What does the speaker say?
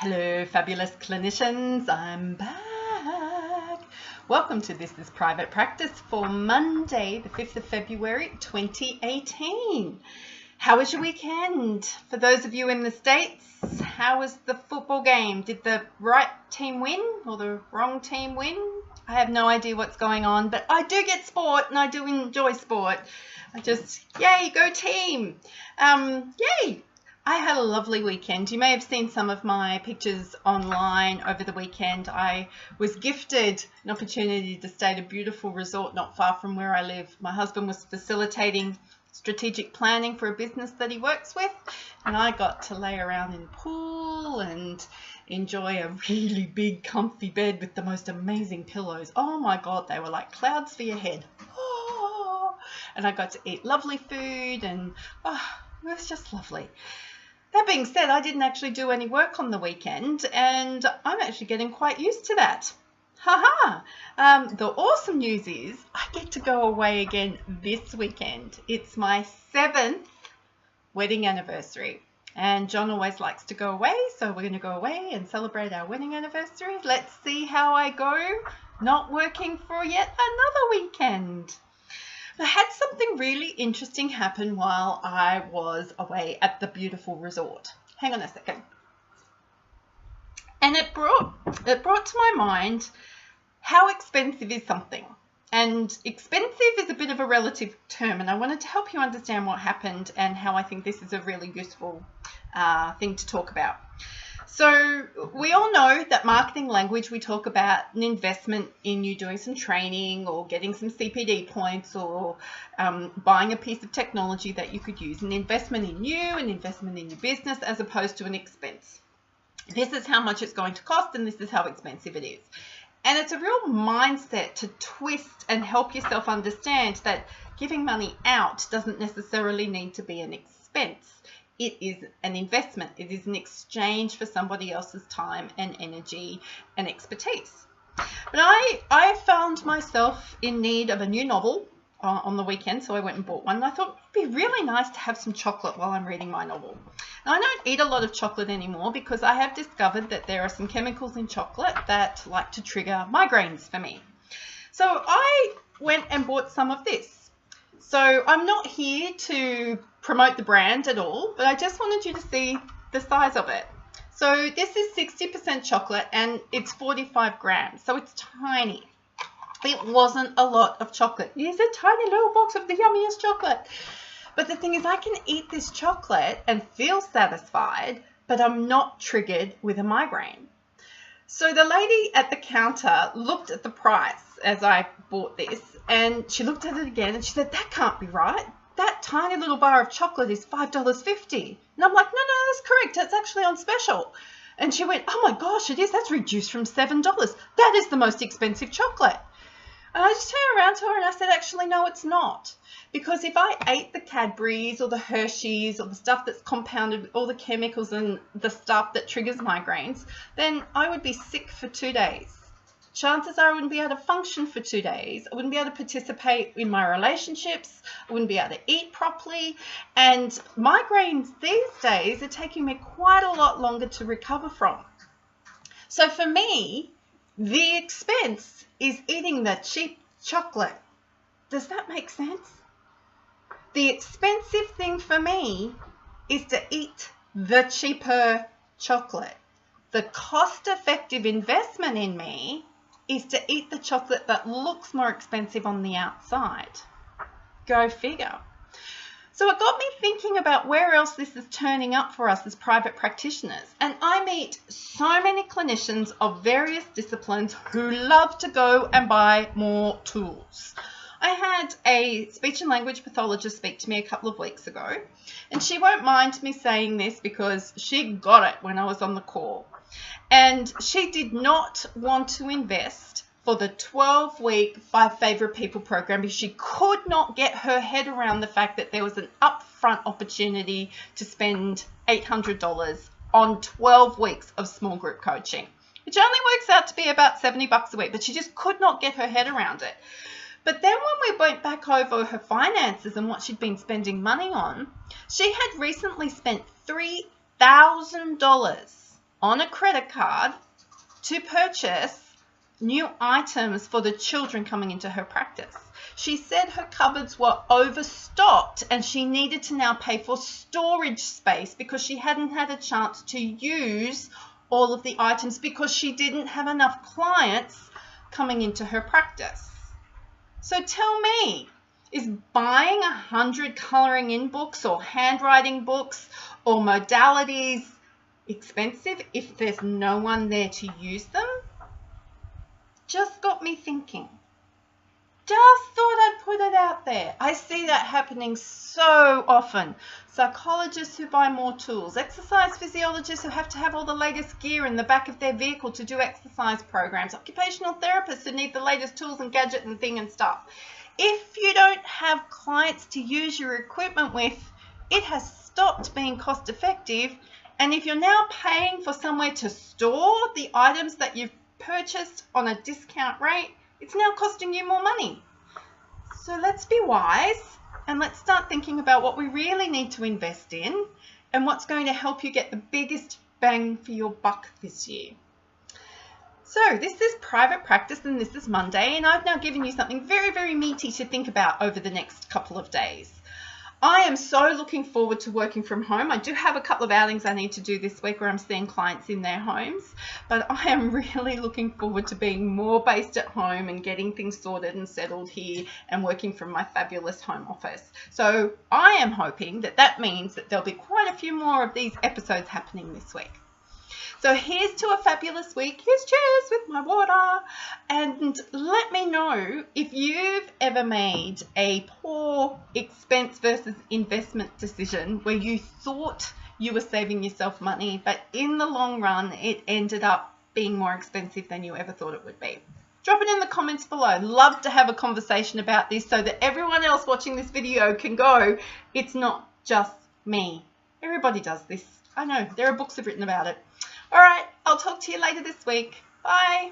Hello, fabulous clinicians. I'm back. Welcome to This is Private Practice for Monday, the 5th of February, 2018. How was your weekend? For those of you in the States, how was the football game? Did the right team win or the wrong team win? I have no idea what's going on, but I do get sport and I do enjoy sport. Yay, go team. Yay. I had a lovely weekend. You may have seen some of my pictures online over the weekend. I was gifted an opportunity to stay at a beautiful resort not far from where I live. My husband was facilitating strategic planning for a business that he works with, and I got to lay around in the pool and enjoy a really big comfy bed with the most amazing pillows. Oh my God, they were like clouds for your head. Oh, and I got to eat lovely food and it was just lovely. That being said, I didn't actually do any work on the weekend, and I'm actually getting quite used to that. The awesome news is I get to go away again this weekend. It's my 7th wedding anniversary, and John always likes to go away, so we're going to go away and celebrate our wedding anniversary. Let's see how I go, not working for yet another weekend. I had something really interesting happen while I was away at the beautiful resort. Hang on a second. And it brought to my mind how expensive is something. And expensive is a bit of a relative term, and I wanted to help you understand what happened and how I think this is a really useful thing to talk about. So we all know that marketing language, we talk about an investment in you doing some training or getting some CPD points or buying a piece of technology that you could use, an investment in you, an investment in your business, as opposed to an expense. This is how much it's going to cost and this is how expensive it is. And it's a real mindset to twist and help yourself understand that giving money out doesn't necessarily need to be an expense. It is an investment. It is an exchange for somebody else's time and energy and expertise. But I found myself in need of a new novel on the weekend, so I went and bought one. And I thought it'd be really nice to have some chocolate while I'm reading my novel. Now, I don't eat a lot of chocolate anymore because I have discovered that there are some chemicals in chocolate that like to trigger migraines for me. So I went and bought some of this. So I'm not here to promote the brand at all, but I just wanted you to see the size of it. So this is 60% chocolate and it's 45 grams, so it's tiny. It wasn't a lot of chocolate. It's a tiny little box of the yummiest chocolate. But the thing is, I can eat this chocolate and feel satisfied, but I'm not triggered with a migraine. So the lady at the counter looked at the price as I bought this, and she looked at it again and she said, "That can't be right. That tiny little bar of chocolate is $5.50. And I'm like, no, that's correct. It's actually on special. And she went, "Oh my gosh, it is. That's reduced from $7. That is the most expensive chocolate." And I just turned around to her and I said, "Actually, no, it's not. Because if I ate the Cadbury's or the Hershey's or the stuff that's compounded with all the chemicals and the stuff that triggers migraines, then I would be sick for 2 days. Chances are I wouldn't be able to function for 2 days. I wouldn't be able to participate in my relationships. I wouldn't be able to eat properly. And migraines these days are taking me quite a lot longer to recover from. So for me, the expense is eating the cheap chocolate. Does that make sense? The expensive thing for me is to eat the cheaper chocolate. The cost-effective investment in me is to eat the chocolate that looks more expensive on the outside. Go figure. So it got me thinking about where else this is turning up for us as private practitioners. And I meet so many clinicians of various disciplines who love to go and buy more tools. I had a speech and language pathologist speak to me a couple of weeks ago, and she won't mind me saying this because she got it when I was on the call. And she did not want to invest for the 12-week 5 Favorite People program because she could not get her head around the fact that there was an upfront opportunity to spend $800 on 12 weeks of small group coaching, which only works out to be about $70 a week, but she just could not get her head around it. But then when we went back over her finances and what she'd been spending money on, she had recently spent $3,000 on a credit card to purchase new items for the children coming into her practice. She said her cupboards were overstocked and she needed to now pay for storage space because she hadn't had a chance to use all of the items because she didn't have enough clients coming into her practice. So tell me, is buying 100 colouring in books or handwriting books or modalities expensive if there's no one there to use them? Just got me thinking. Just thought I'd put it out there. I see that happening so often. Psychologists who buy more tools, exercise physiologists who have to have all the latest gear in the back of their vehicle to do exercise programs, occupational therapists who need the latest tools and gadget and thing and stuff. If you don't have clients to use your equipment with, it has stopped being cost effective. And if you're now paying for somewhere to store the items that you've purchased on a discount rate, it's now costing you more money. So let's be wise and let's start thinking about what we really need to invest in and what's going to help you get the biggest bang for your buck this year. So this is private practice and this is Monday, and I've now given you something very, very meaty to think about over the next couple of days. I am so looking forward to working from home. I do have a couple of outings I need to do this week where I'm seeing clients in their homes, but I am really looking forward to being more based at home and getting things sorted and settled here and working from my fabulous home office. So I am hoping that that means that there'll be quite a few more of these episodes happening this week. So here's to a fabulous week. Here's cheers with my water. And let me know if you've ever made a poor expense versus investment decision where you thought you were saving yourself money, but in the long run, it ended up being more expensive than you ever thought it would be. Drop it in the comments below. Love to have a conversation about this so that everyone else watching this video can go, it's not just me. Everybody does this. I know, there are books that have written about it. All right, I'll talk to you later this week. Bye.